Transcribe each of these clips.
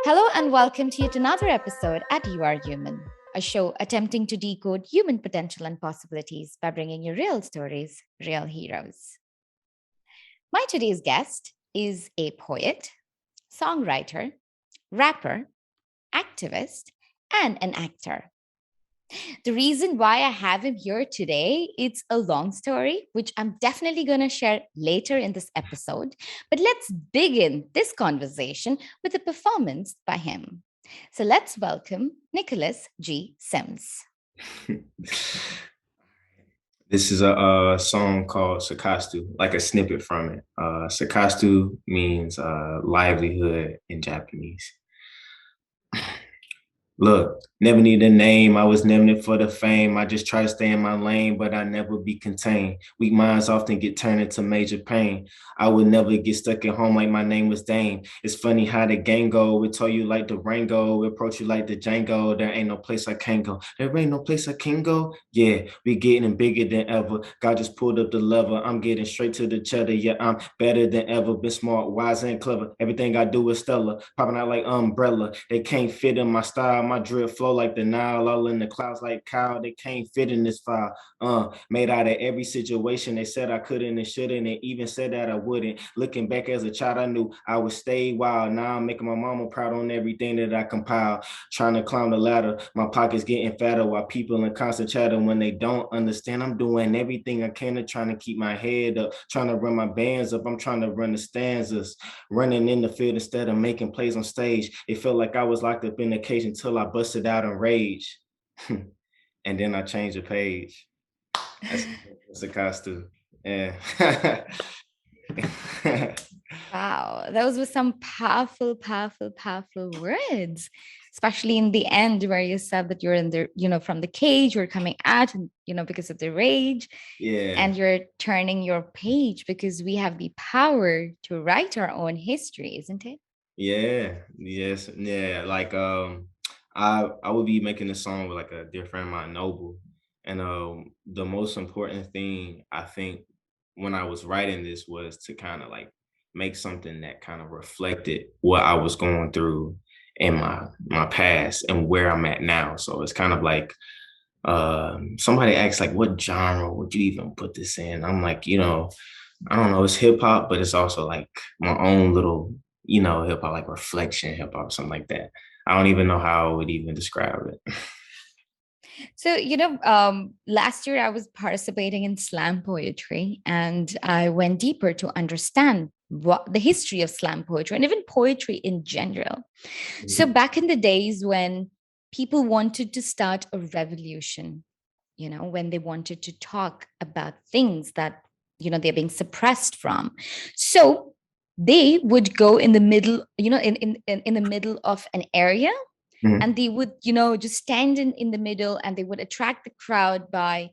Hello and welcome to yet another episode at You Are Human, a show attempting to decode human potential and possibilities by bringing you real stories, real heroes. My today's guest is a poet, songwriter, rapper, activist, and an actor. The reason why I have him here today, it's a long story, which I'm definitely going to share later in this episode. But let's begin this conversation with a performance by him. So let's welcome Nicholas G. Sims. This is a song called Sakastu, like a snippet from it. Sakastu means livelihood in Japanese. Look, never need a name. I was never it for the fame. I just try to stay in my lane, but I never be contained. Weak minds often get turned into major pain. I would never get stuck at home like my name was Dame. It's funny how the gang go. We tell you like the Rango. We approach you like the Django. There ain't no place I can go. There ain't no place I can go. Yeah, we getting bigger than ever. God just pulled up the lever. I'm getting straight to the cheddar. Yeah, I'm better than ever. Been smart, wise, and clever. Everything I do is stellar. Popping out like umbrella. They can't fit in my style. My drip flow like the Nile, all in the clouds like Kyle. They can't fit in this file. Made out of every situation. They said I couldn't and shouldn't, and even said that I wouldn't. Looking back as a child, I knew I would stay wild. Now I'm making my mama proud on everything that I compile. Trying to climb the ladder. My pockets getting fatter while people in constant chatter when they don't understand. I'm doing everything I can to trying to keep my head up, trying to run my bands up. I'm trying to run the stanzas, running in the field instead of making plays on stage. It felt like I was locked up in a cage until I busted out in rage. And then I changed the page. That's a costume. Yeah. Wow, those were some powerful, powerful, powerful words, especially in the end where you said that you're in the, from the cage, you're coming out, and, because of the rage. Yeah. And you're turning your page because we have the power to write our own history, isn't it? Yeah. Yes. Yeah. Like I would be making a song with like a dear friend of mine, Noble. And the most important thing I think when I was writing this was to kind of like make something that kind of reflected what I was going through in my past and where I'm at now. So it's kind of like somebody asked like what genre would you even put this in? I'm like, I don't know, it's hip hop, but it's also like my own little, hip hop, like reflection hip hop, something like that. I don't even know how I would even describe it. So, last year I was participating in slam poetry and I went deeper to understand what the history of slam poetry and even poetry in general. So, back in the days when people wanted to start a revolution, when they wanted to talk about things that, they're being suppressed from. So, they would go in the middle, in the middle of an area, Mhm. and they would just stand in the middle and they would attract the crowd by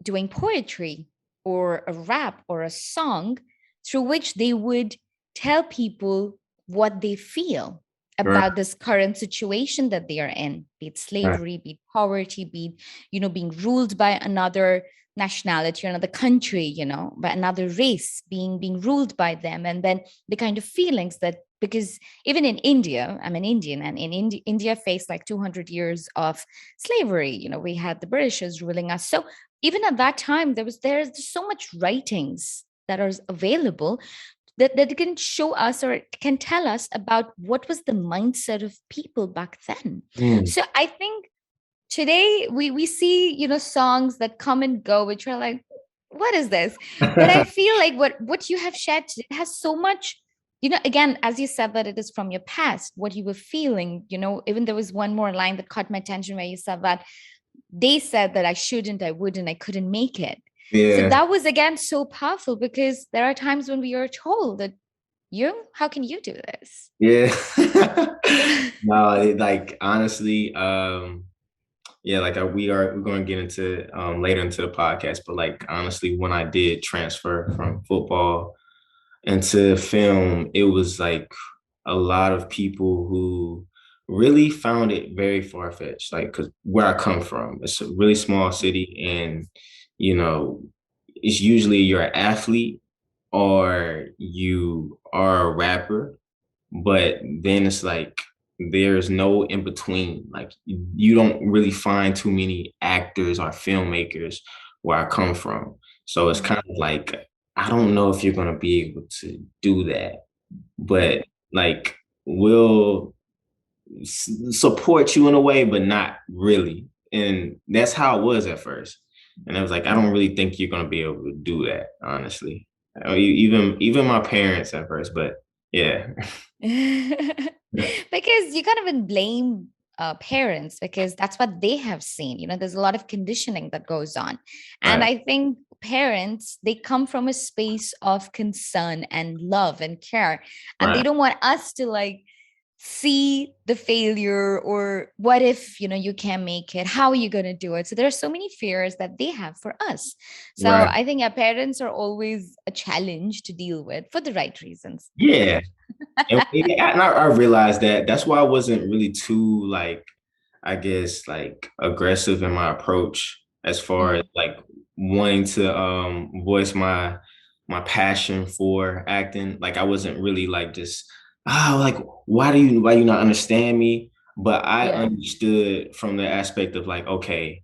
doing poetry or a rap or a song through which they would tell people what they feel Right, about this current situation that they are in, be it right, slavery, be it poverty, be it, being ruled by another nationality or another country, by another race, being ruled by them. And then the kind of feelings that, because even in India, I'm an Indian, and in India faced like 200 years of slavery. We had the Britishers ruling us. So even at that time, there's so much writings that are available that can show us or can tell us about what was the mindset of people back then. mm, So I think today we see songs that come and go, which are like, what is this? But I feel like what you have shared today has so much, again, as you said, that it is from your past, what you were feeling. Even there was one more line that caught my attention where you said that they said that I shouldn't, I wouldn't, I couldn't make it. So yeah, that was again so powerful, because there are times when we are told that, how can you do this? yeah. No, like honestly, yeah, like we're going to get into later into the podcast, but like honestly, when I did transfer from football into film, it was like a lot of people who really found it very far-fetched, like because where I come from, it's a really small city, and you know, it's usually you're an athlete or you are a rapper, but then it's like there's no in between. Like you don't really find too many actors or filmmakers where I come from. So it's Mm, kind of like I don't know if you're gonna be able to do that, right. but like we'll support you in a way, but not really. And that's how it was at first. And I was like, I don't really think you're gonna be able to do that, honestly. Even my parents at first, but yeah. Because you can't even blame parents because that's what they have seen. There's a lot of conditioning that goes on. And Right, I think parents, they come from a space of concern and love and care. And they right, don't want us to like see the failure or what if you can't make it, how are you going to do it. So there are so many fears that they have for us. So right. I think our parents are always a challenge to deal with for the right reasons. Yeah. And, yeah, and I realized that that's why I wasn't really too like, I guess like aggressive in my approach as far as Mm, like wanting to voice my passion for acting. Like I wasn't really like just like why you not understand me? But I yeah. understood from the aspect of like, okay,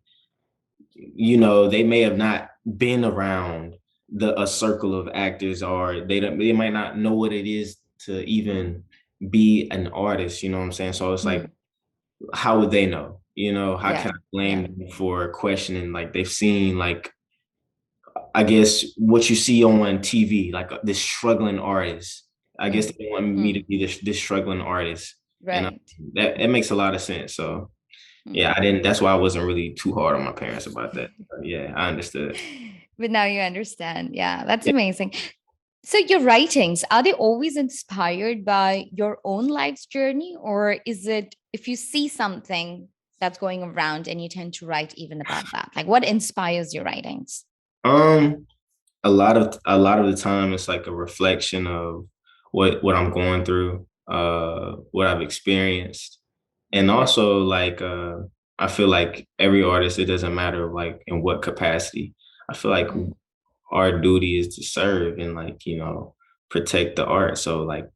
they may have not been around a circle of actors, or they might not know what it is to even be an artist, you know what I'm saying? So it's like, Mm, how would they know? How yeah. can I blame Yeah. them for questioning? Like they've seen like, I guess what you see on TV, like this struggling artist. I guess Mm, they want me to mm, be this struggling artist. And right. that it makes a lot of sense. So yeah, Mm. I didn't. That's why I wasn't really too hard on my parents about that. But yeah, I understood. But now you understand. Yeah, that's Yeah. amazing. So your writings, are they always inspired by your own life's journey? Or is it if you see something that's going around and you tend to write even about that? Like what inspires your writings? Um, a lot of the time it's like a reflection of what I'm going through, what I've experienced. And Mm, also like I feel like every artist, it doesn't matter like in what capacity. I feel like mm, our duty is to serve and like, protect the art. So like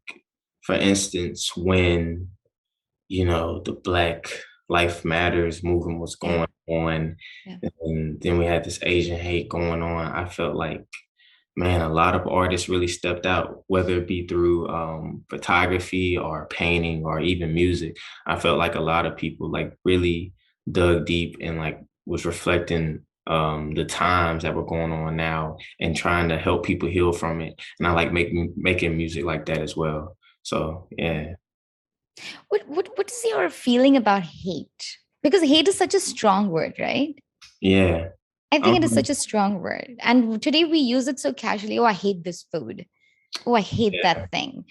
for instance, when the Black Life Matters movement was yeah. going on. Yeah. And then we had this Asian hate going on. I felt like, man, a lot of artists really stepped out, whether it be through photography or painting or even music. I felt like a lot of people like really dug deep and like was reflecting the times that were going on now and trying to help people heal from it. And I like making music like that as well. So yeah, What is your feeling about hate? Because hate is such a strong word, right? yeah. I think it is Um, such a strong word. And today we use it so casually. Oh, I hate this food. Oh, I hate yeah. that thing.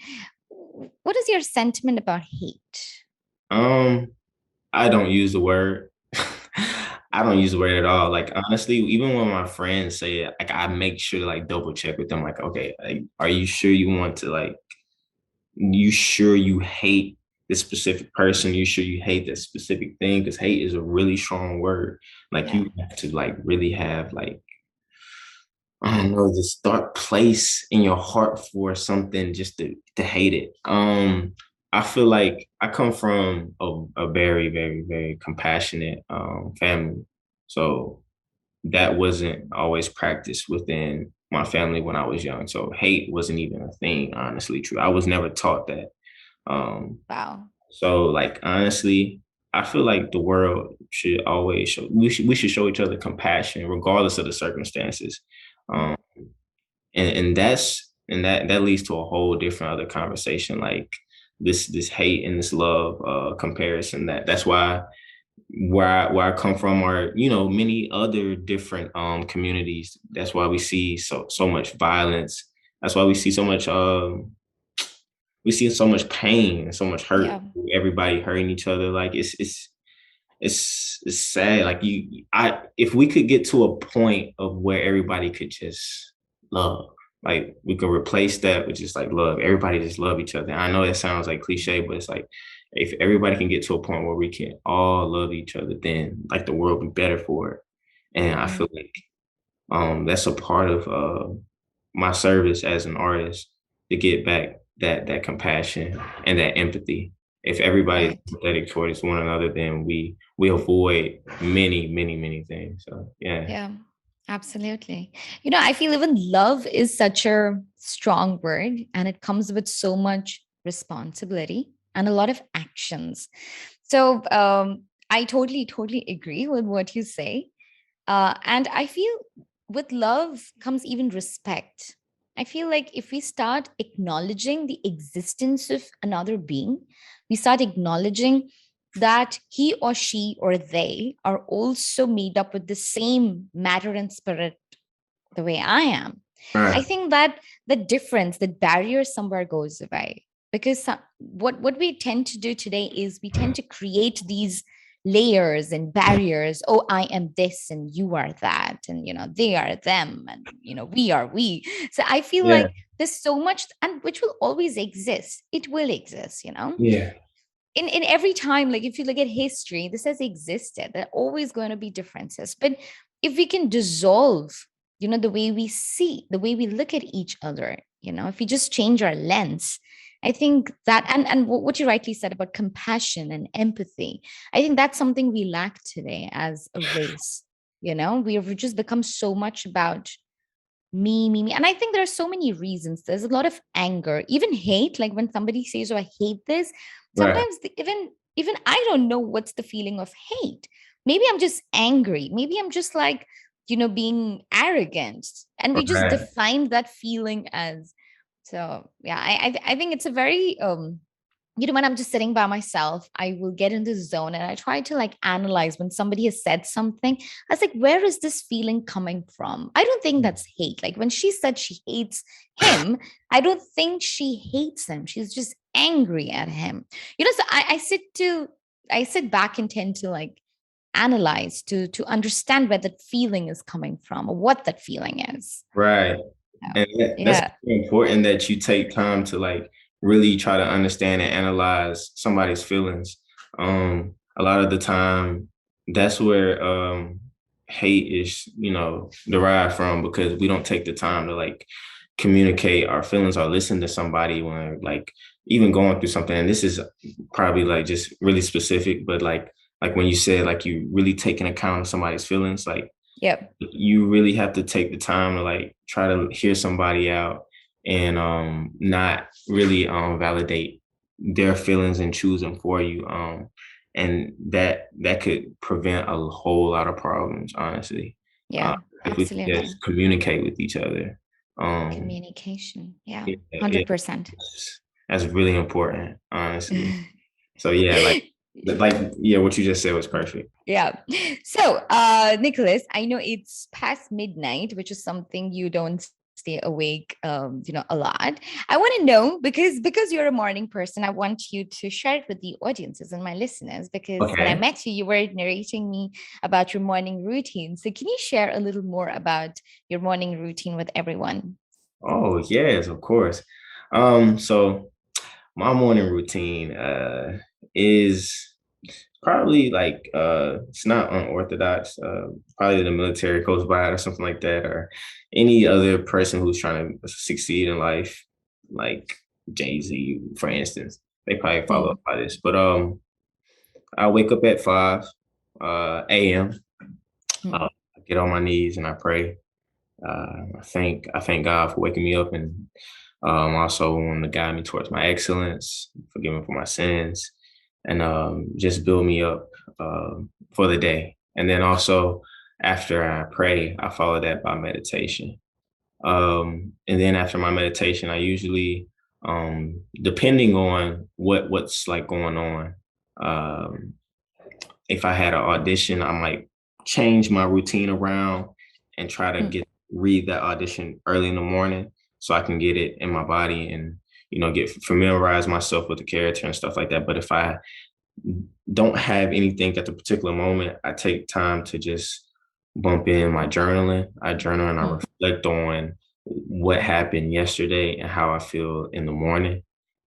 What is your sentiment about hate? Um, I don't use the word. I don't use the word at all. Like honestly, even when my friends say it, like I make sure to like double check with them. Like, okay, like, are you sure you want to like? You sure you hate this specific person? You sure you hate this specific thing? Because hate is a really strong word. Like Yeah. you have to like really have like, I don't know, this dark place in your heart for something just to hate it. I feel like I come from a very, very, very compassionate family. So that wasn't always practiced within my family when I was young. So hate wasn't even a thing, honestly, true. I was never taught that. Um, Wow. so like honestly, I feel like the world should always show we should show each other compassion regardless of the circumstances. Mm, Um, and that leads to a whole different other conversation, like this hate and this love comparison. That's why where I come from are many other different communities. That's why we see so much violence. That's why we see so much pain and so much hurt. yeah. Everybody hurting each other. Like it's sad. Like if we could get to a point of where everybody could just love, like we could replace that with just like love. Everybody just love each other. I know that sounds like cliche, but it's like if everybody can get to a point where we can all love each other, then like the world will be better for it. And I Mm, feel like that's a part of my service as an artist, to get back that compassion and that empathy. if everybody is Right. empathetic towards one another, then we avoid many things. So yeah. Yeah, absolutely. I feel even love is such a strong word, and it comes with so much responsibility and a lot of actions. So I totally agree with what you say. And I feel with love comes even respect. I feel like if we start acknowledging the existence of another being, we start acknowledging that he or she or they are also made up with the same matter and spirit the way I am. I Right. think that the difference, the barrier somewhere goes away, because what we tend to do today is we tend to create these layers and barriers. Oh, I am this and you are that, and they are them, and we are we. So I feel Yeah. like there's so much, and which will always exist. It will exist, Yeah. in every time. Like if you look at history, this has existed. There are always going to be differences, but if we can dissolve the way we see, the way we look at each other, if we just change our lens, I think that, and what you rightly said about compassion and empathy, I think that's something we lack today as a race. We've just become so much about me. And I think there are so many reasons. There's a lot of anger, even hate. Like when somebody says, "Oh, I hate this," Right. sometimes even I don't know what's the feeling of hate. Maybe I'm just angry. Maybe I'm just like, being arrogant. And we just Right. define that feeling as. So yeah, I think it's a very when I'm just sitting by myself, I will get in this zone and I try to like analyze when somebody has said something. I was like, where is this feeling coming from? I don't think that's hate. Like when she said she hates him, I don't think she hates him. She's just angry at him. So I sit back and tend to like analyze to understand where that feeling is coming from or what that feeling is. Right. So, And that's yeah. important that you take time to like really try to understand and analyze somebody's feelings. A lot of the time, that's where hate is, derived from, because we don't take the time to like communicate our feelings or listen to somebody when they're like even going through something. And this is probably like just really specific, but like when you said like you really take an account of somebody's feelings, like Yep. you really have to take the time to like try to hear somebody out and not really validate their feelings and choose them for you, and that could prevent a whole lot of problems, honestly, Yeah. if we could Absolutely. just communicate with each other. um Communication. Yeah. yeah, 100%. that's really important, honestly. So yeah, like yeah, what you just said was perfect. Yeah. So, Nicholas, I know it's past midnight, which is something you don't stay awake, a lot. I want to know, because you're a morning person. I want you to share it with the audiences and my listeners, because when I Okay. met you, you were narrating me about your morning routine. So, can you share a little more about your morning routine with everyone? Oh yes, of course. So my morning routine is probably like it's not unorthodox. Probably the military goes by it or something like that, or any other person who's trying to succeed in life, like Jay-Z, for instance. They probably follow up Mm, by this. But I wake up at 5 a.m. mm, I get on my knees and I pray. I thank God for waking me up, and also want to guide me towards my excellence, forgive me for my sins, and just build me up for the day. And then also after I pray, I follow that by meditation. And then after my meditation, I usually, depending on what's like going on, um, if I had an audition, I might change my routine around and try to mm. read that audition early in the morning so I can get it in my body and get familiarize myself with the character and stuff like that. But if I don't have anything at the particular moment, I take time to just bump in my journaling. I journal and I Mm. reflect on what happened yesterday and how I feel in the morning.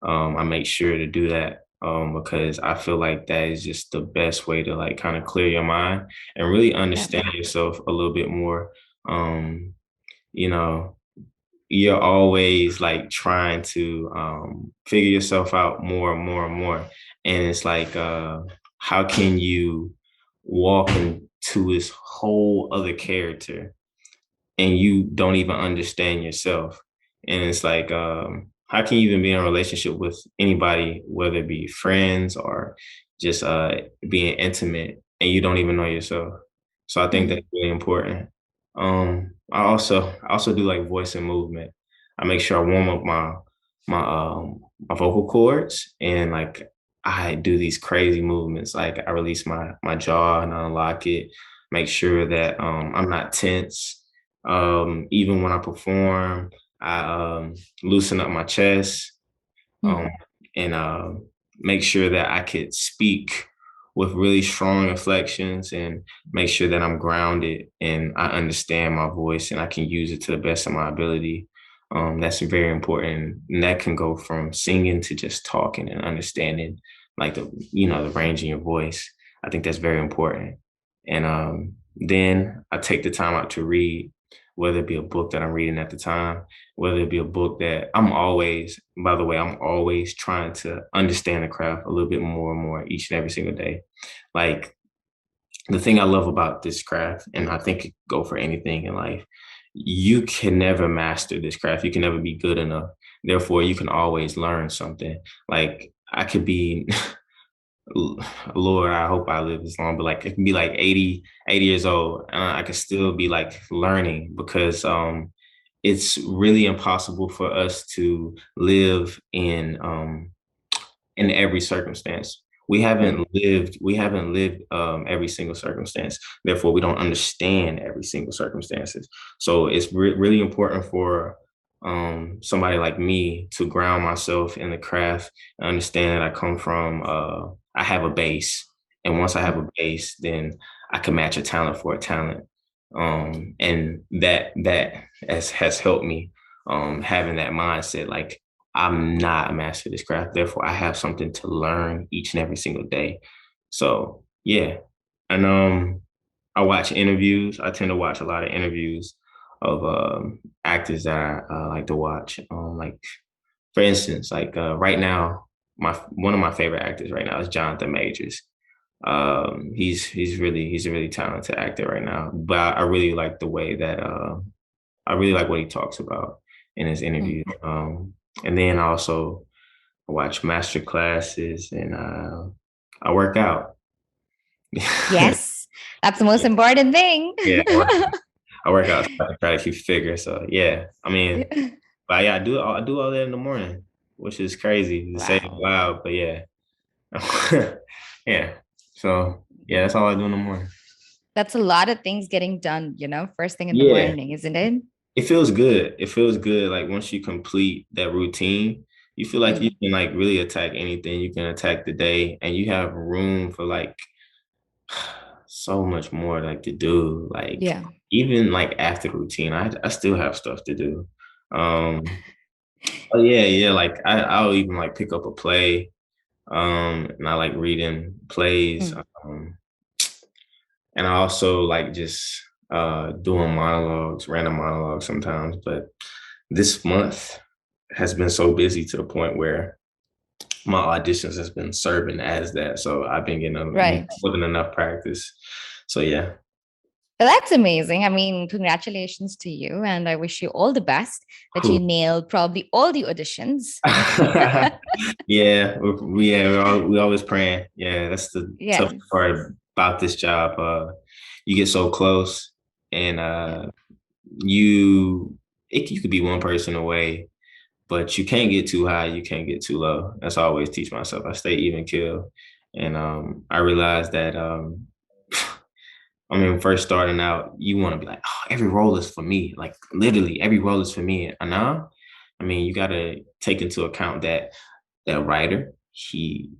I make sure to do that because I feel like that is just the best way to like kind of clear your mind and really Yeah. understand yourself a little bit more. Um, you know, you're always like trying to figure yourself out more and more and more. And it's like, how can you walk into this whole other character and you don't even understand yourself? And it's like, how can you even be in a relationship with anybody, whether it be friends or just being intimate, and you don't even know yourself? So I think Mm, that's really important. I also do like voice and movement. I make sure I warm up my vocal cords, and like I do these crazy movements. Like I release my jaw and unlock it, make sure that I'm not tense. Even when I perform, I loosen up my chest, um, mm, and make sure that I could speak with really strong inflections, and make sure that I'm grounded and I understand my voice and I can use it to the best of my ability. That's very important. And that can go from singing to just talking and understanding like the range in your voice. I think that's very important. And then I take the time out to read, whether it be a book that I'm reading at the time, whether it be a book that by the way, I'm always trying to understand the craft a little bit more and more each and every single day. Like the thing I love about this craft, and I think it go for anything in life, you can never master this craft. You can never be good enough. Therefore, you can always learn something. Like I could be Lord, I hope I live this long, but like it can be like 80 years old, and I could still be like learning, because it's really impossible for us to live in every circumstance. mm, We haven't lived every single circumstance. Therefore, we don't understand every single circumstances. So it's really important for somebody like me to ground myself in the craft and understand that I have a base. And once I have mm. a base, then I can match a talent for a talent. And that has helped me having that mindset. Like I'm not a master of this craft, therefore I have something to learn each and every single day. So yeah. And I watch interviews. I tend to watch a lot of interviews of actors that I like to watch. Like for instance, like right now, my one of my favorite actors right now is Jonathan Majors. He's a really talented actor right now. But I really like the way that I really like what he talks about in his Mm. interviews. And then I watch master classes, and I work out. Yes, that's the most important thing. Yeah, I work out to try to keep figure. So yeah, I mean, but yeah, I do all that in the morning, which is crazy to say it Wow. loud, but yeah, yeah. So yeah, that's all I do in the morning. That's a lot of things getting done, first thing in the Yeah, morning, isn't it? it feels good. It feels good. Like once you complete that routine, you feel like you Mm. can like really attack anything. You can attack the day, and you have room for like so much more like to do. Like Yeah. even like after the routine, I still have stuff to do. Um, oh yeah, yeah. Like I'll even like pick up a play. And I like reading plays. Mm. And I also like just doing monologues, random monologues sometimes. But this month has been so busy to the point where my auditions has been serving as that. So I've been getting Right. more than enough practice. So yeah. Well, that's amazing. I mean, congratulations to you. And I wish you all the best that you Cool. nail probably all the auditions. Yeah, we always praying. Yeah, that's the tough Yes. part about this job. You get so close, and Yeah. you could be one person away, but you can't get too high, you can't get too low. That's I always teach myself. I stay even kill, and I realized that I mean, first starting out, you want to be like, oh, every role is for me. Like literally, every role is for me. And now, I mean, you got to take into account that that writer, he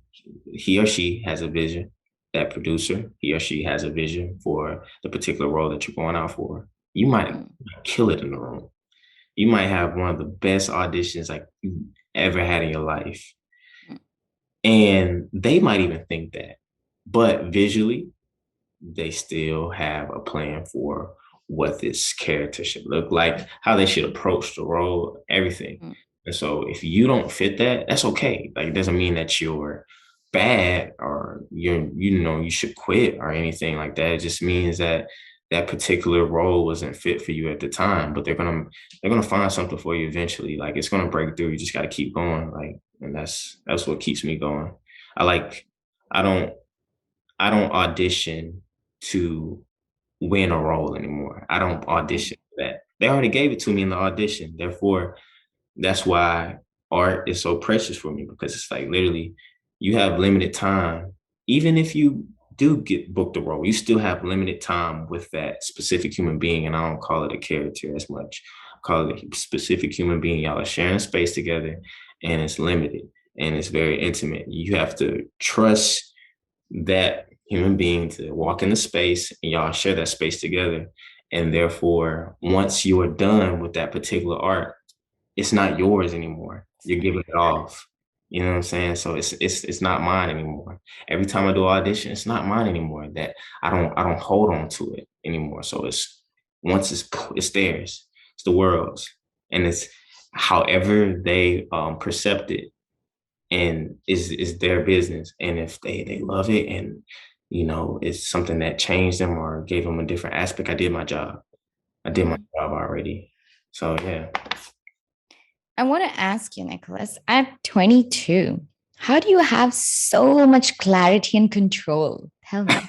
or she has a vision. That producer, he or she has a vision for the particular role that you're going out for. You might Mm, kill it in the room. You might have one of the best auditions like you ever had in your life. mm, And they might even think that. But visually, they still have a plan for what this character should look like, how they should approach the role, everything. mm. And so if you don't fit that, that's okay. Like it doesn't mean that you're bad or you should quit or anything like that. It just means that that particular role wasn't fit for you at the time, but they're gonna find something for you eventually. Like it's gonna break through. You just gotta keep going. Like, and that's what keeps me going. I like I don't I don't audition to win a role anymore. I don't audition for that. They already gave it to me in the audition. Therefore, that's why art is so precious for me, because it's like literally you have limited time. Even if you do get booked a role, you still have limited time with that specific human being. And I don't call it a character as much. I call it a specific human being. Y'all are sharing space together, and it's limited and it's very intimate. You have to trust that human being to walk in the space, and y'all share that space together. And therefore, once you are done with that particular art, it's not yours anymore. You're giving it off. You know what I'm saying? So it's not mine anymore. Every time I do an audition, it's not mine anymore. That I don't hold on to it anymore. So it's once it's theirs. It's the world's, and it's however they percept it, and is their business. And if they love it, and it's something that changed them or gave them a different aspect, I did my job. I did my job already. So yeah. I want to ask you, Nicholas, at 22, how do you have so much clarity and control? Tell me.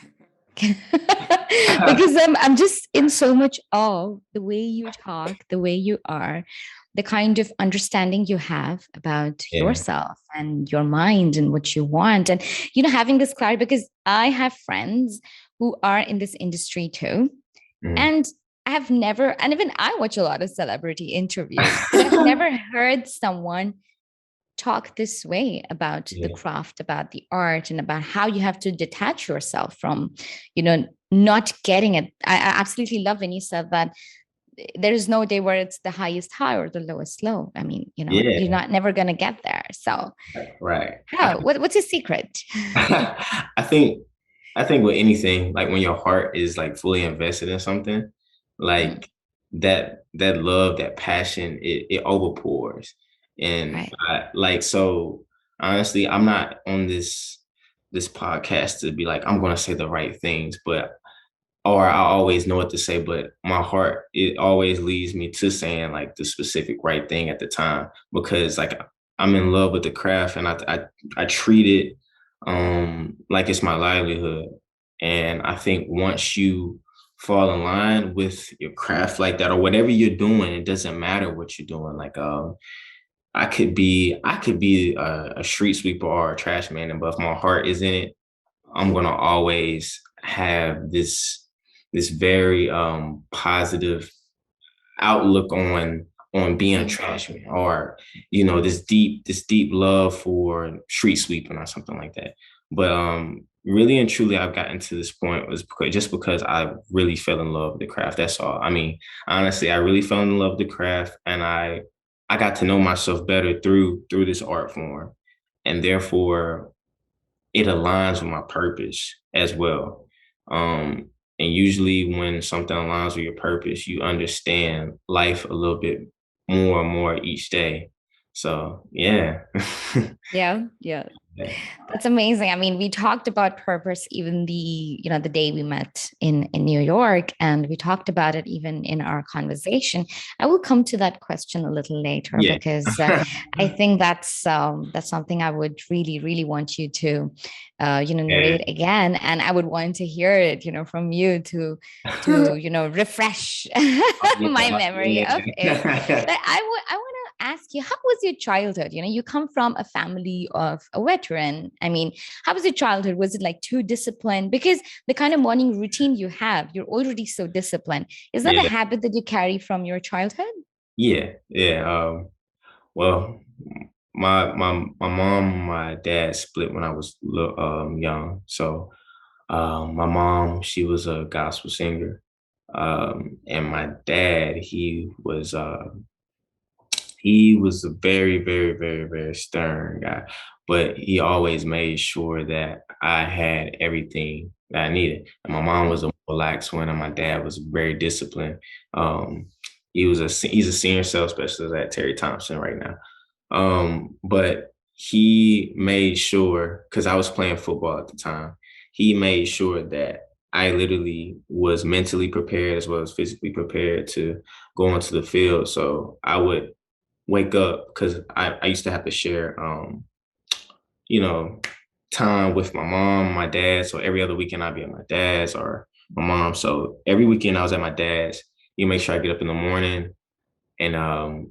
Because I'm just in so much awe the way you talk, the way you are, the kind of understanding you have about Yeah. yourself and your mind and what you want. And, having this clarity, because I have friends who are in this industry too. Mm. And I have never, and even I watch a lot of celebrity interviews, but I've never heard someone talk this way about the Yeah. craft, about the art, and about how you have to detach yourself from, not getting it. I absolutely love when you said that there is no day where it's the highest high or the lowest low. I mean, you're Yeah. not never gonna get there. So, Right. what's your secret? I think I think with anything, like when your heart is like fully invested in something, Mm, like that love, that passion, it overpours. And right. so honestly, I'm not on this podcast to be like, I'm gonna say the right things, but or I always know what to say, but my heart, it always leads me to saying like the specific right thing at the time, because like I'm in love with the craft, and I treat it like it's my livelihood. And I think once you fall in line with your craft like that, or whatever you're doing, it doesn't matter what you're doing. Like I could be a street sweeper or a trash man, but if my heart is in it, I'm gonna always have this very positive outlook on being a Mm, trash man, or this deep love for street sweeping or something like that. But really and truly, I've gotten to this point was because I really fell in love with the craft. That's all. I mean, honestly, I really fell in love with the craft, and I got to know myself better through this art form, and therefore it aligns with my purpose as well. And usually when something aligns with your purpose, you understand life a little bit more and more each day. So yeah. yeah, yeah. That's amazing. I mean, we talked about purpose even the day we met in New York, and we talked about it even in our conversation. I will come to that question a little later Yeah. because I think that's something I would really, really want you to, Yeah. narrate again, and I would want to hear it, from you to refresh my memory of it. Yeah. But I want to ask you, how was your childhood? You come from a family of a veteran. I mean, how was your childhood? Was it like too disciplined? Because the kind of morning routine you have, you're already so disciplined. Is that a Yeah. habit that you carry from your childhood? Yeah. Yeah. Well, my mom and my dad split when I was young. So my mom, she was a gospel singer. And my dad, he was a very, very, very, very stern guy, but he always made sure that I had everything that I needed. And my mom was a relaxed one, and my dad was very disciplined. Um, he's a senior sales specialist at Terry Thompson right now. But he made sure, because I was playing football at the time, he made sure that I literally was mentally prepared as well as physically prepared to go onto the field. So I would wake up because I used to have to share you know, time with my mom, my dad. So every other weekend I'd be at my dad's or my mom. So every weekend I was at my dad's. You make sure I get up in the morning and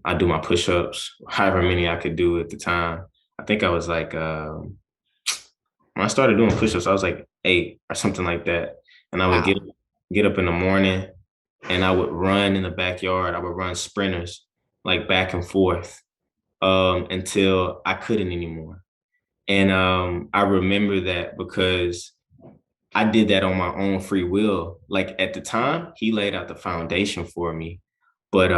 I do my push-ups, however many I could do at the time. I think I was like when I started doing push-ups, I was like 8 or something like that. And I would Wow. get up in the morning and I would run in the backyard. I would run sprinters like back and forth until I couldn't anymore. And I remember that because I did that on my own free will. Like at the time, he laid out the foundation for me. But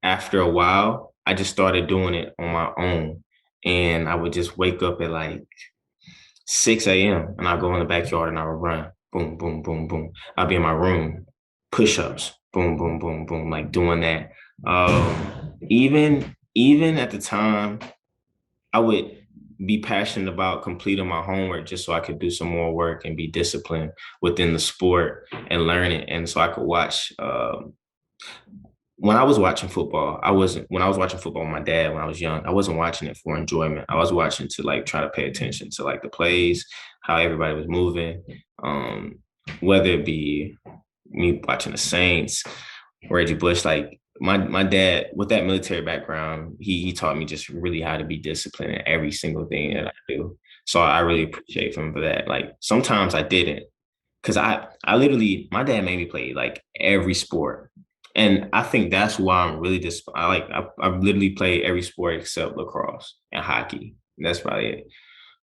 after a while, I just started doing it on my own. And I would just wake up at like 6 a.m. and I'd go in the backyard and I would run. Boom, boom, boom, boom. I'd be in my room, push-ups, boom, boom, boom, boom, like doing that. Even at the time, I would be passionate about completing my homework just so I could do some more work and be disciplined within the sport and learn it. And so I could watch. When I was watching football, when I was watching football with my dad when I was young, I wasn't watching it for enjoyment. I was watching to like try to pay attention to like the plays, how everybody was moving, whether it be me watching the Saints, Reggie Bush, like my dad with that military background, he taught me just really how to be disciplined in every single thing that I do. So I really appreciate him for that. Like sometimes I didn't, because I literally my dad made me play like every sport, and I think that's why I'm really just I literally play every sport except lacrosse and hockey. That's probably it.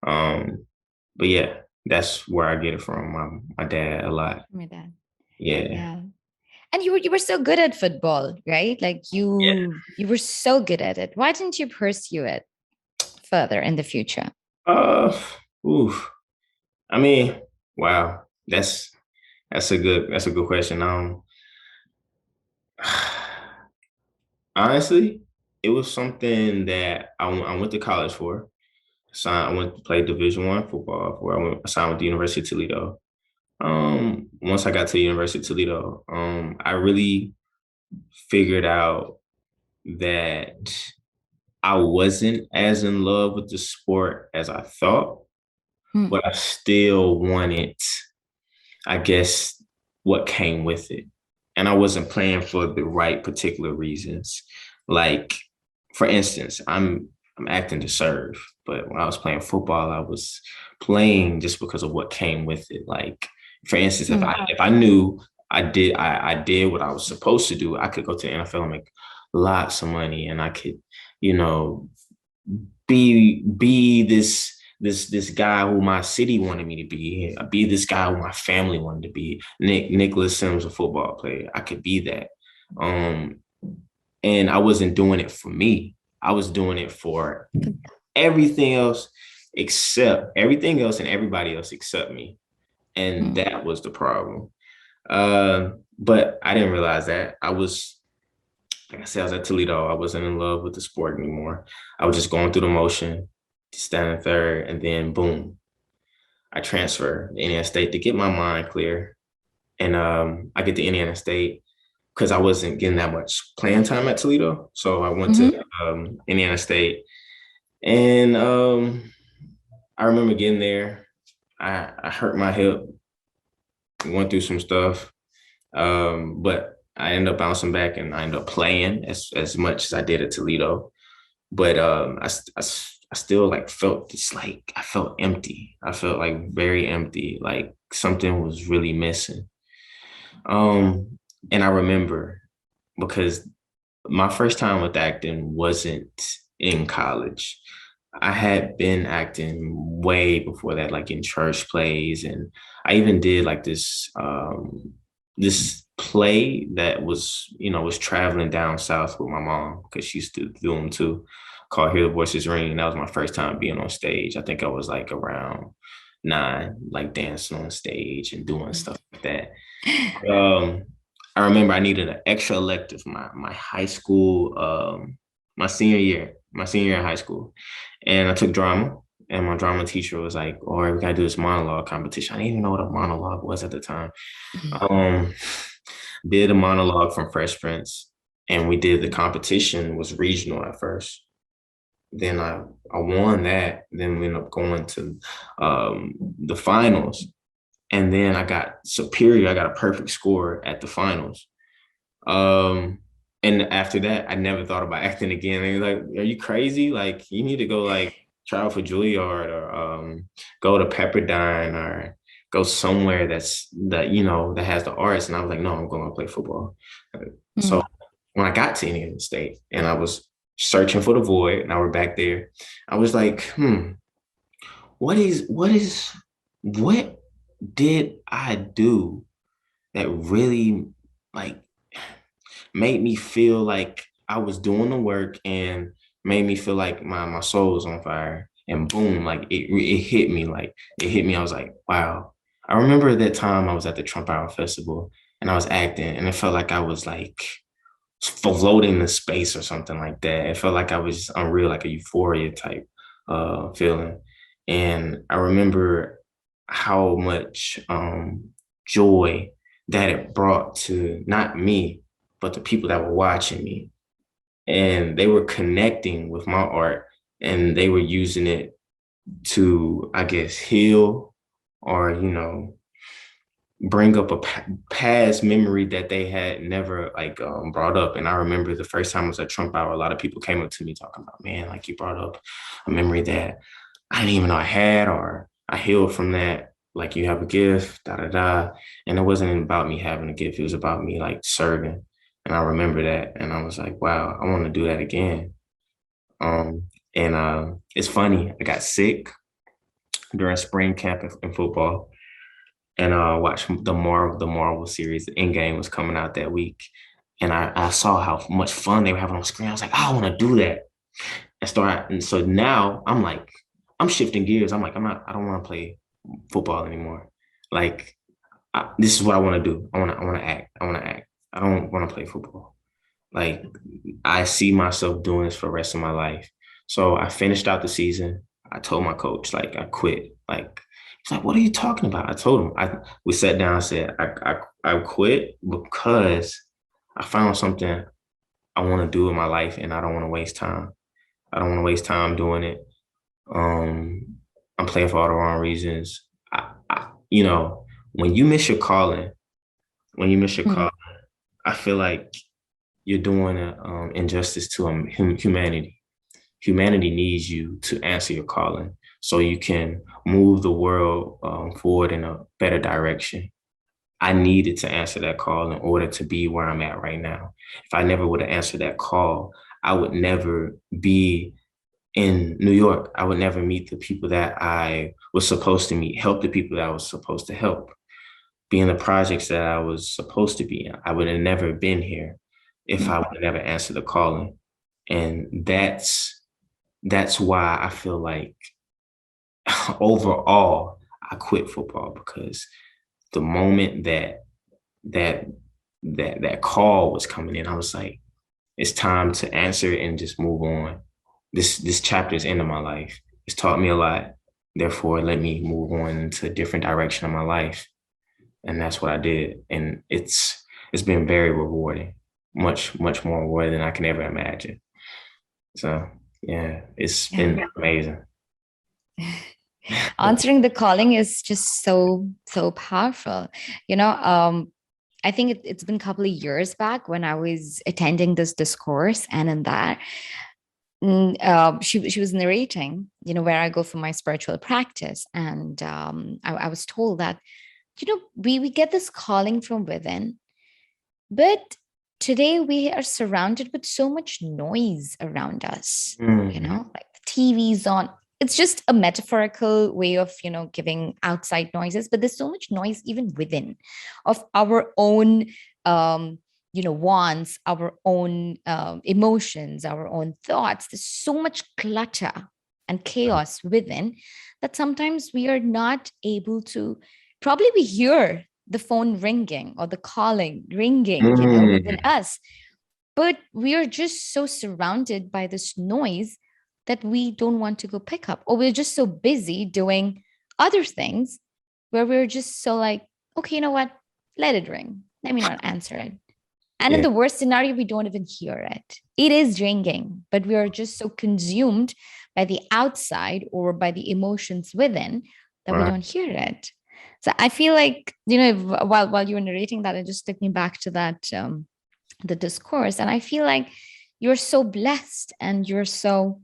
But yeah, that's where I get it from my dad a lot. My dad. Yeah. Yeah. And you were so good at football, right? Like you were so good at it. Why didn't you pursue it further in the future? Uh, oof. I mean, wow. That's a good question. Honestly, it was something that I went to college for. I went to play Division I football. I signed with the University of Toledo. Once I got to the University of Toledo, I really figured out that I wasn't as in love with the sport as I thought, Hmm. but I still wanted, I guess, what came with it. And I wasn't playing for the right particular reasons. Like, for instance, I'm acting to serve, but when I was playing football, I was playing just because of what came with it. Like, for instance, Hmm. if I knew I did what I was supposed to do, I could go to the NFL and make lots of money, and I could, you know, be this guy who my city wanted me to be this guy who my family wanted to be. Nicholas Sims, a football player. I could be that. Um, and I wasn't doing it for me. I was doing it for everything else everything else and everybody else except me. And Hmm. that was the problem. But I didn't realize that. Like I said, I was at Toledo. I wasn't in love with the sport anymore. I was just going through the motion, standing third, and then boom, I transfer to Indiana State to get my mind clear. And I get to Indiana State because I wasn't getting that much playing time at Toledo. So I went to Mm-hmm. Indiana State. And I remember getting there. I hurt my hip, went through some stuff. But I ended up bouncing back and I ended up playing as much as I did at Toledo. But I still like felt this like I felt empty. I felt like very empty, like something was really missing. Um, and I remember because my first time with acting wasn't in college. I had been acting way before that, like in church plays, and I even did like this play that was traveling down south with my mom because she used to do them too, called Hear the Voices Ring. And that was my first time being on stage. I think I was like around 9, like dancing on stage and doing stuff like that. Um, I remember I needed an extra elective my high school, my senior year. my senior year in high school. And I took drama. And my drama teacher was like, all right, we gotta do this monologue competition. I didn't even know what a monologue was at the time. Um, did a monologue from Fresh Prince, and we did the competition was regional at first. Then I won that. Then we ended up going to the finals, and then I got superior. I got a perfect score at the finals. And after that, I never thought about acting again. They were like, "Are you crazy? Like, you need to go like try out for Juilliard or go to Pepperdine or go somewhere that has the arts." And I was like, "No, I'm going to play football." So when I got to Indiana State and I was searching for the void, and I were back there, I was like, what did I do that really like made me feel like I was doing the work and made me feel like my soul was on fire. And boom, like it hit me. Like it hit me. I was like, wow. I remember that time I was at the Trump Hour Festival and I was acting, and it felt like I was like floating in space or something like that. It felt like I was unreal, like a euphoria type feeling. And I remember how much joy that it brought to not me, but the people that were watching me. And they were connecting with my art and they were using it to, I guess, heal or, bring up a past memory that they had never brought up. And I remember the first time I was at Trump Hour, a lot of people came up to me talking about, man, like you brought up a memory that I didn't even know I had, or I healed from that. Like you have a gift, da da da. And it wasn't about me having a gift. It was about me like serving. And I remember that. And I was like, wow, I want to do that again. And it's funny, I got sick during spring camp in football and watched the Marvel series. The Endgame was coming out that week. And I saw how much fun they were having on screen. I was like, I want to do that. And so now I'm shifting gears. I don't want to play football anymore. Like this is what I want to do. I want to act. I want to act. I don't want to play football. Like I see myself doing this for the rest of my life. So I finished out the season. I told my coach, like, I quit. Like, he's like, what are you talking about? I told him. We sat down and said, I quit because I found something I want to do in my life and I don't want to waste time. I don't want to waste time doing it. I'm playing for all the wrong reasons. When you miss your calling, I feel like you're doing an injustice to humanity. Humanity needs you to answer your calling so you can move the world forward in a better direction. I needed to answer that call in order to be where I'm at right now. If I never would have answered that call, I would never be in New York. I would never meet the people that I was supposed to meet, help the people that I was supposed to help, be in the projects that I was supposed to be in. I would have never been here if I would have never answered the calling. And that's why I feel like overall I quit football, because the moment that call was coming in, I was like, it's time to answer it and just move on. This chapter is end of my life. It's taught me a lot. Therefore, let me move on into a different direction of my life. And that's what I did. And it's been very rewarding, much, much more rewarding than I can ever imagine. So yeah, it's been amazing. Answering the calling is just so powerful. I think it's been a couple of years back when I was attending this discourse, and in that she was narrating, where I go for my spiritual practice, and I was told that we get this calling from within, but today we are surrounded with so much noise around us. Like the TV's on. It's just a metaphorical way of giving outside noises, but there's so much noise even within of our own wants, our own emotions, our own thoughts. There's so much clutter and chaos within that sometimes we are not able to. Probably we hear the phone ringing or the calling ringing within us, but we are just so surrounded by this noise that we don't want to go pick up, or we're just so busy doing other things where we're just so like, okay, you know what? Let it ring. Let me not answer it. And in Yeah. the worst scenario, we don't even hear it. It is ringing, but we are just so consumed by the outside or by the emotions within that we Right. don't hear it. So I feel like, you know, while you were narrating that, it just took me back to that the discourse, and I feel like you're so blessed, and you're so.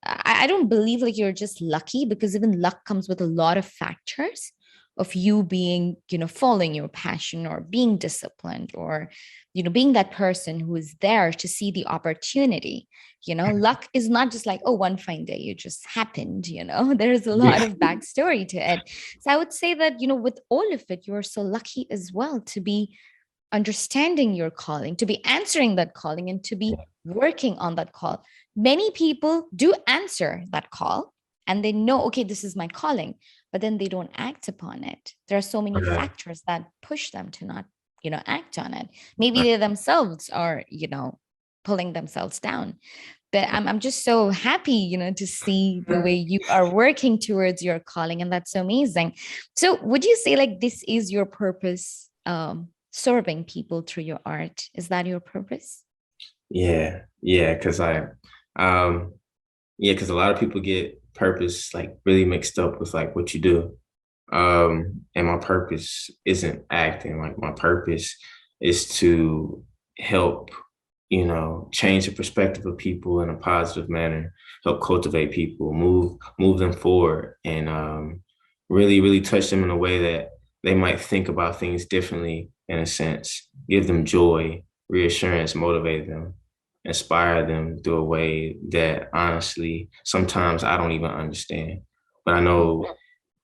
I don't believe like you're just lucky, because even luck comes with a lot of factors of you being, you know, following your passion, or being disciplined, or, you know, being that person who is there to see the opportunity. You know, luck is not just like, oh, one fine day it just happened, you know. There's a lot Yeah. of backstory to it. So I would say that, you know, with all of it, you're so lucky as well to be understanding your calling, to be answering that calling, and to be working on that call. Many people do answer that call and they know, okay, this is my calling, but then they don't act upon it. There are so many Right. factors that push them to not, you know, act on it. Maybe they themselves are, you know, pulling themselves down. But I'm just so happy, you know, to see the way you are working towards your calling. And that's so amazing. So would you say like this is your purpose, serving people through your art? Is that your purpose? Yeah. Yeah. Cause um, yeah, cause a lot of people get purpose like really mixed up with like what you do. And my purpose isn't acting. Like my purpose is to help, change the perspective of people in a positive manner, help cultivate people, move them forward, and really, really touch them in a way that they might think about things differently in a sense, give them joy, reassurance, motivate them, inspire them through a way that honestly, sometimes I don't even understand. But I know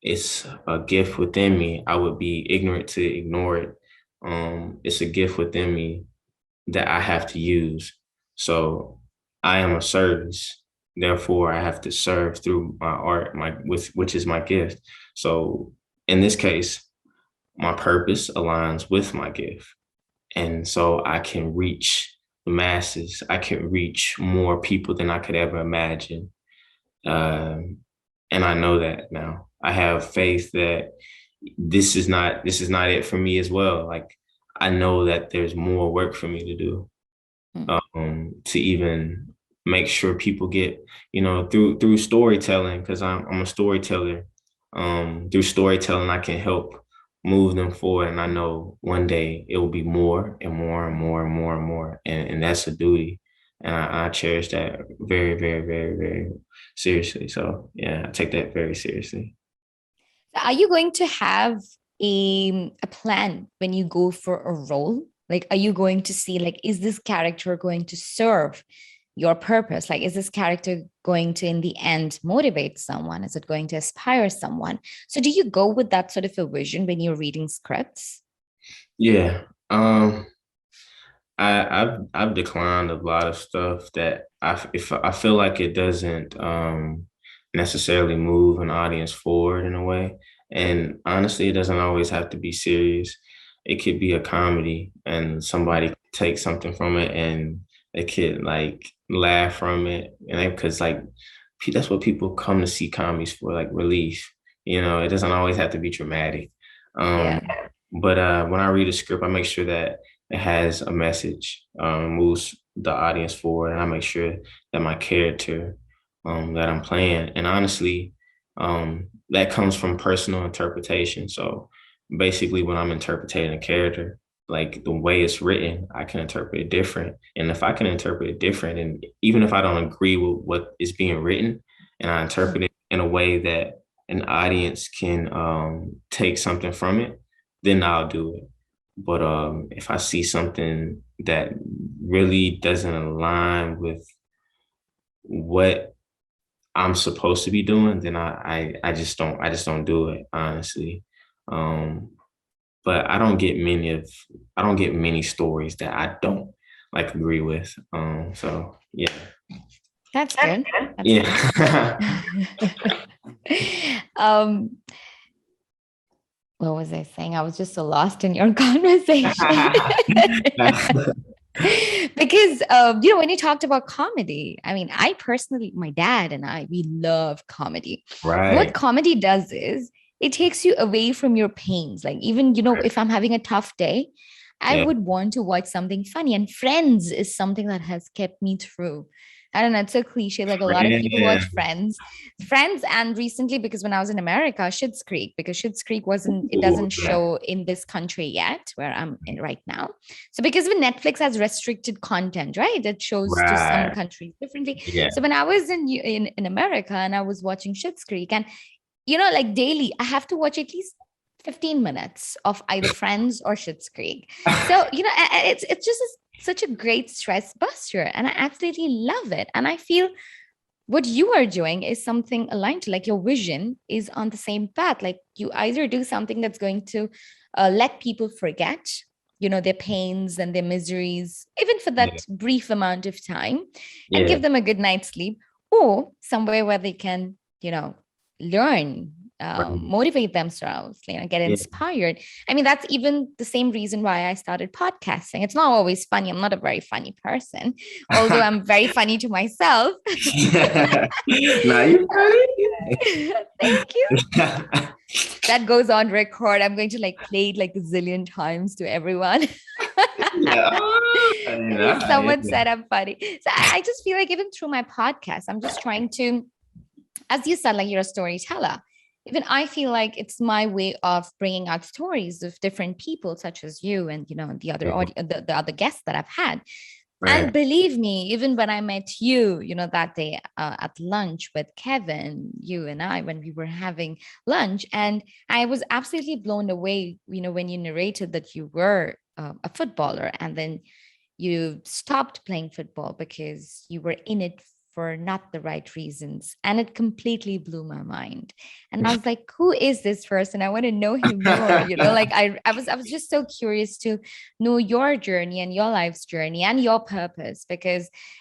it's a gift within me. I would be ignorant to ignore it. It's a gift within me that I have to use. So I am a service. Therefore, I have to serve through my art, which is my gift. So in this case, my purpose aligns with my gift. And so I can reach the masses. I can reach more people than I could ever imagine. Um, and I know that now. I have faith that this is not it for me as well. Like I know that there's more work for me to do, Mm. to even make sure people get, through storytelling, because I'm a storyteller. Through storytelling, I can help move them forward, and I know one day it will be more and more and more and more and more, and that's a duty, and I cherish that very, very, very, very seriously. So yeah, I take that very seriously. Are you going to have a plan when you go for a role? Like, are you going to see, like, is this character going to serve your purpose? Like, is this character going to, in the end, motivate someone? Is it going to inspire someone? So, do you go with that sort of a vision when you're reading scripts? Yeah. I've declined a lot of stuff that if I feel like it doesn't necessarily move an audience forward in a way. And honestly, it doesn't always have to be serious. It could be a comedy, and somebody could take something from it, and they could like laugh from it, and because like that's what people come to see comedies for, like relief. It doesn't always have to be dramatic. Um, Yeah. but when I read a script, I make sure that it has a message, moves the audience forward, and I make sure that my character that I'm playing, and honestly, that comes from personal interpretation. So basically, when I'm interpreting a character, like the way it's written, I can interpret it different. And if I can interpret it different, and even if I don't agree with what is being written, and I interpret it in a way that an audience can take something from it, then I'll do it. But if I see something that really doesn't align with what I'm supposed to be doing, then I just don't do it, honestly. Um, but I don't get many stories that I don't like agree with. So yeah. That's good. That's good. Yeah. um, what was I saying? I was just so lost in your conversation. Because when you talked about comedy, I mean, I personally, my dad and I, we love comedy. What Right. comedy does is it takes you away from your pains. Like, even, Right. if I'm having a tough day, I Yeah. would want to watch something funny. And Friends is something that has kept me through. I don't know, it's so cliche. Like, a lot of people Yeah. watch Friends, and recently, because when I was in America, Schitt's Creek, because Schitt's Creek it Ooh, doesn't yeah. show in this country yet, where I'm in right now. So because when Netflix has restricted content, right? It shows to some Right. countries differently. Yeah. So when I was in America and I was watching Schitt's Creek, and like daily, I have to watch at least 15 minutes of either Friends or Schitt's Creek. So, it's just such a great stress buster, and I absolutely love it. And I feel what you are doing is something aligned to, like, your vision is on the same path. Like, you either do something that's going to let people forget their pains and their miseries, even for Yeah. that brief amount of time, and Yeah. give them a good night's sleep, or somewhere where they can learn, Right. motivate themselves, get Yeah. inspired. I mean, that's even the same reason why I started podcasting. It's not always funny. I'm not a very funny person, although I'm very funny to myself. Now you Thank you. funny. That goes on record. I'm going to play it like a zillion times to everyone. Yeah. Someone said I'm funny. So I just feel like, even through my podcast, I'm just trying to, as you said, like, you're a storyteller. Even I feel like it's my way of bringing out stories of different people, such as you, and the other the other guests that I've had. Right. And believe me, even when I met you, that day at lunch with Kevin, you and I, when we were having lunch, and I was absolutely blown away, when you narrated that you were a footballer, and then you stopped playing football because you were in it for not the right reasons. And it completely blew my mind. And I was like, who is this person? I want to know him more. Like, I was just so curious to know your journey and your life's journey and your purpose.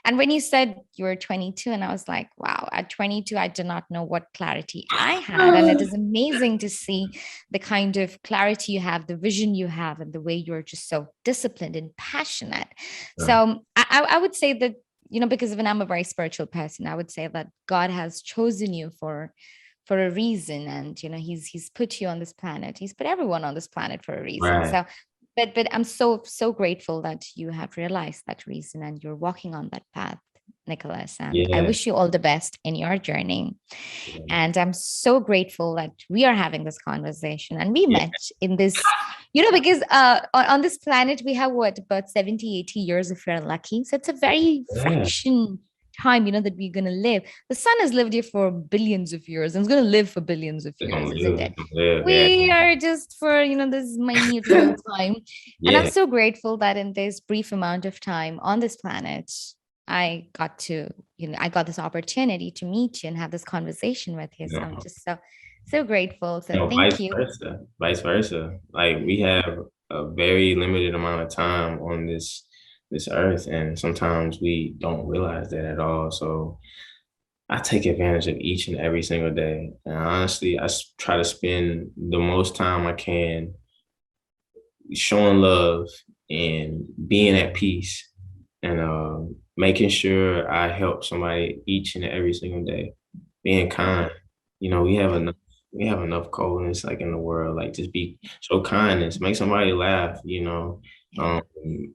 And when you said you were 22, and I was like, wow, at 22, I did not know what clarity I had. And it is amazing to see the kind of clarity you have, the vision you have, and the way you're just so disciplined and passionate. So I would say that, because when I'm a very spiritual person, I would say that God has chosen you for a reason. And he's put you on this planet. He's put everyone on this planet for a reason. Right. So but I'm so grateful that you have realized that reason and you're walking on that path, Nicholas. And I Yeah. wish you all the best in your journey. Yeah. And I'm so grateful that we are having this conversation and we Yeah. met in this, because on this planet, we have what, about 70, 80 years if you're lucky. So it's a very Yeah. fraction time, that we're going to live. The sun has lived here for billions of years and it's going to live for billions of They're gonna years, isn't live. it? They're gonna live. Yeah. We are just for, this minute little time. And I'm Yeah. so grateful that in this brief amount of time on this planet, I got this opportunity to meet you and have this conversation with you. So I'm No. just so grateful. So No, thank vice you. versa. Vice versa. Like we have a very limited amount of time on this earth, and sometimes we don't realize that at all. So I take advantage of each and every single day. And honestly, try to spend the most time I can showing love and being at peace and making sure I help somebody each and every single day. Being kind. Yeah. We have enough coldness like in the world. Like just show kindness, make somebody laugh, Yeah. um,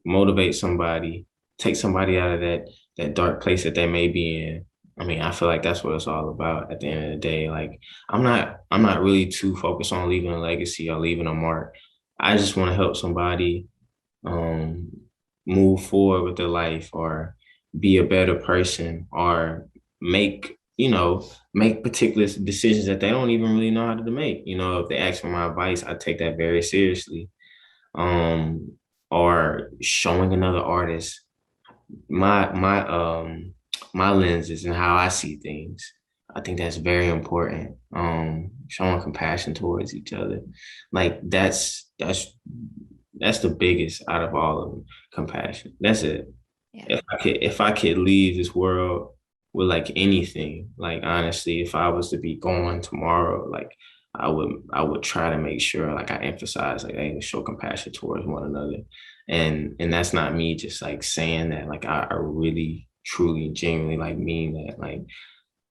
motivate somebody, take somebody out of that dark place that they may be in. I mean, I feel like that's what it's all about at the end of the day. Like I'm not really too focused on leaving a legacy or leaving a mark. I just want to help somebody um, move forward with their life or be a better person or make, make particular decisions that they don't even really know how to make. If they ask for my advice, I take that very seriously. Um, or showing another artist my lenses and how I see things. I think that's very important. Showing compassion towards each other. Like that's the biggest out of all of them. Compassion. That's it. Yeah. If I could leave this world with like anything, like honestly, if I was to be gone tomorrow, like I would try to make sure like I emphasize like hey, show compassion towards one another. And that's not me just like saying that. Like I really, truly, genuinely like mean that. Like,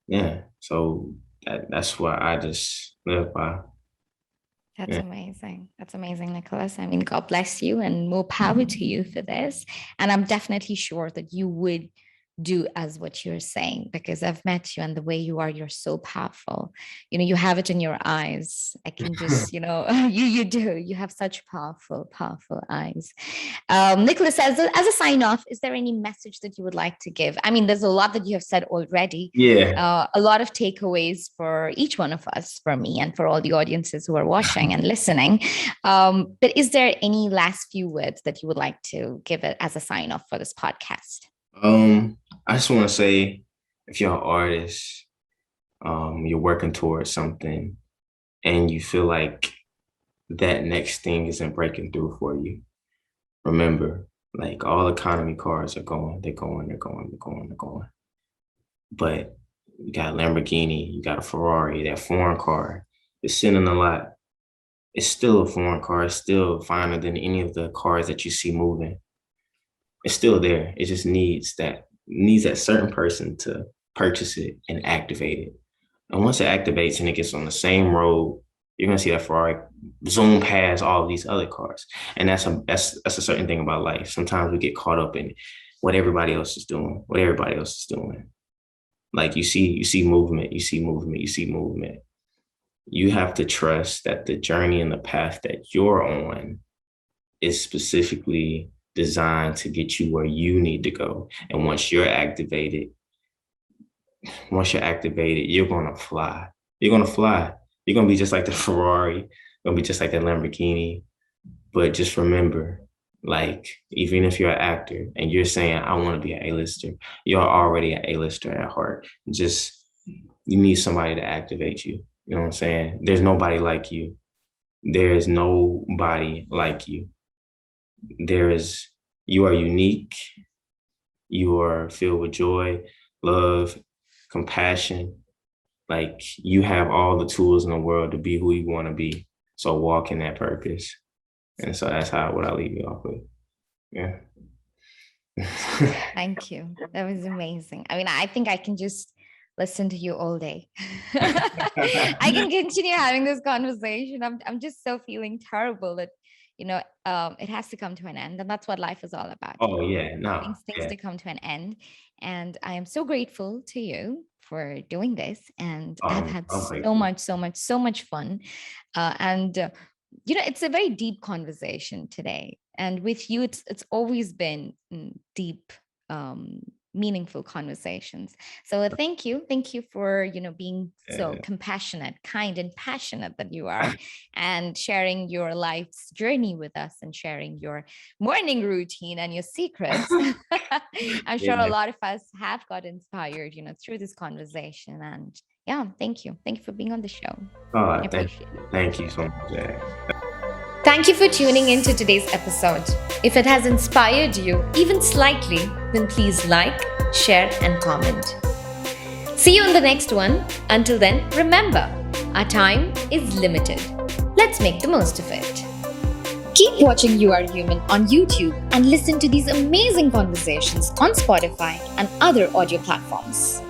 yeah. So that's what I just live by. That's Yeah. amazing. That's amazing, Nicholas. I mean, God bless you and more power to you for this. And I'm definitely sure that you would do as what you're saying, because I've met you and the way you are, you're so powerful. You have it in your eyes. I can just, you do. You have such powerful, powerful eyes. Nicholas, as a sign off, is there any message that you would like to give? I mean, there's a lot that you have said already, Yeah. a lot of takeaways for each one of us, for me and for all the audiences who are watching and listening. But is there any last few words that you would like to give it as a sign off for this podcast? I just want to say, if you're an artist, you're working towards something, and you feel like that next thing isn't breaking through for you, remember, like all economy cars are going, they're going, they're going, they're going, they're going. But you got a Lamborghini, you got a Ferrari, that foreign car, it's sitting in a lot. It's still a foreign car. It's still finer than any of the cars that you see moving. It's still there. It just needs that certain person to purchase it and activate it. And once it activates and it gets on the same road, you're gonna see that Ferrari zoom past all of these other cars. And that's a certain thing about life. Sometimes we get caught up in what everybody else is doing, what everybody else is doing. Like you see movement, you see movement, you see movement. You have to trust that the journey and the path that you're on is specifically designed to get you where you need to go. And once you're activated, you're gonna fly. You're gonna fly. You're gonna be just like the Ferrari, you're gonna be just like the Lamborghini. But just remember, like, even if you're an actor and you're saying, I want to be an A-lister, you're already an A-lister at heart. Just you need somebody to activate you. You know what I'm saying? There's nobody like you. There is nobody like you. You are unique. You are filled with joy, love, compassion. Like you have all the tools in the world to be who you want to be. So walk in that purpose. And so that's what I leave you off with. Yeah. Thank you. That was amazing. I mean, I think I can just listen to you all day. I can continue having this conversation. I'm just so feeling terrible that it has to come to an end, and that's what life is all about. Oh yeah, no, Things yeah. to come to an end, and I am so grateful to you for doing this. And I've had I'm so grateful. much, so much, so much fun, and it's a very deep conversation today. And with you, it's always been deep, meaningful conversations. So thank you for being so Yeah. compassionate, kind, and passionate that you are, and sharing your life's journey with us, and sharing your morning routine and your secrets. I'm sure a Yeah. lot of us have got inspired, through this conversation. And yeah, thank you for being on the show. Oh, I appreciate it. thank you so much, Jack. Thank you for tuning into today's episode. If it has inspired you, even slightly, then please like, share, and comment. See you on the next one. Until then, remember, our time is limited. Let's make the most of it. Keep watching You Are Human on YouTube and listen to these amazing conversations on Spotify and other audio platforms.